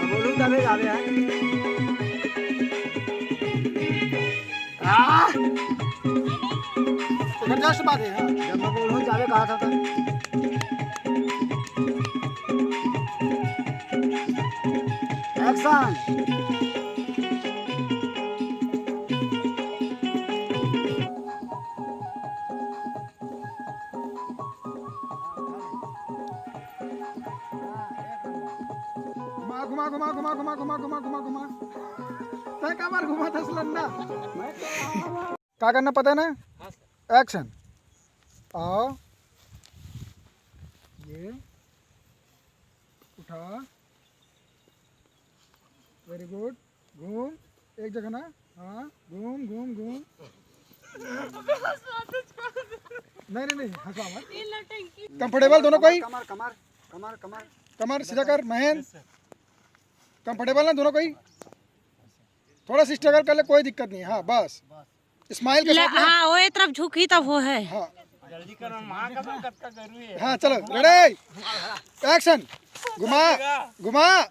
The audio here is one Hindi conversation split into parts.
बोलूं तबे जावे यार। जस्ट बात है। जब मैं बोलूं जावे कहा था तो एक्शन। घुमा घुमा घुमा घुमा घुमा घुमा घुमा घुमा तय का बार घुमा था सिलंडा। क्या करना पता है ना? एक्शन। आओ ये उठा, वेरी गुड, घूम एक जगह ना, हाँ घूम घूम घूम। नहीं नहीं नहीं हंसा मत। कंफर्टेबल दोनों कोई? कमर कमर कमर कमर कमर सीधा कर महेंद्र। कंफर्टेबल ना दोनों कोई? थोड़ा सा स्ट्रगल कर ले, कोई दिक्कत नहीं। हाँ बस स्माइल के साथ। हाँ वो एक तरफ झुकी तब वो है। हाँ जल्दी करो, मां का बरकत का जरूरी है। हाँ चलो रेडी एक्शन। घुमा घुमा,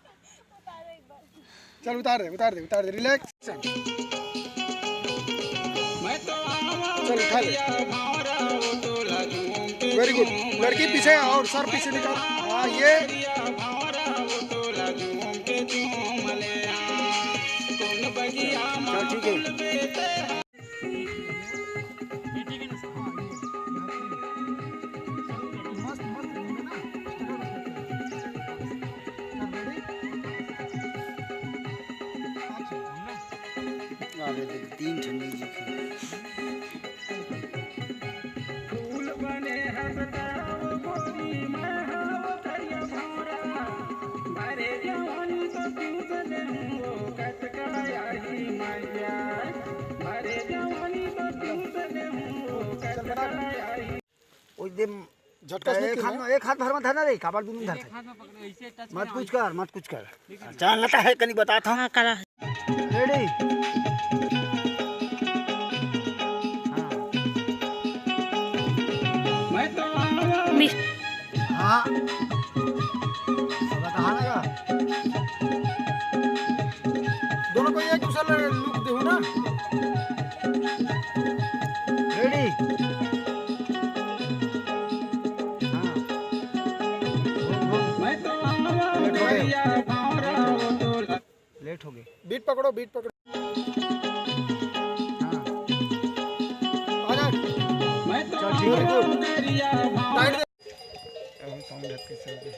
चल उतार दे उतार दे उतार दे, रिलैक्स। चल उठा ले, वेरी गुड। लड़की पीछे और सर पीछे निकाल। हाँ ये चल ठीक है। मस्त मस्त घूमे ना। अरे देख तीन ठंडी जी की। झटका एक हाथ भर मत है ना रे, काबल दून धर। मत कुछ कर मत कुछ कर। जान लेता है कनी बता था। हाँ करा। रेडी हाँ कहा ना दोनों को एक दूसरा लुक दे ना। रेडी लेट हो गए। बीट पकड़ो बीट पकड़ो। हाँ आ जा। चल ठीक है। टाइट दे। अभी साउंड रख के चल दे।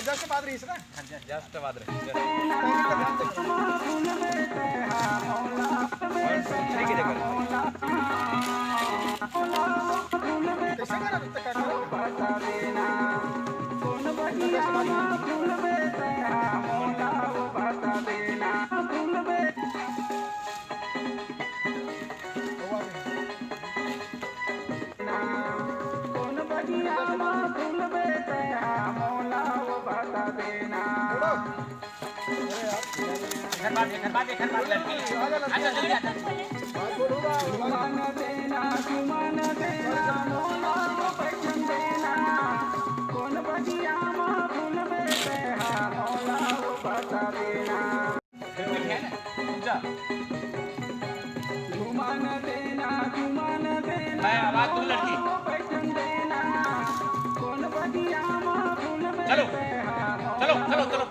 जस्ट बाद रही है ना। जस्ट बाद रहे। मैं आवाज दूं लड़की। चलो चलो चलो चलो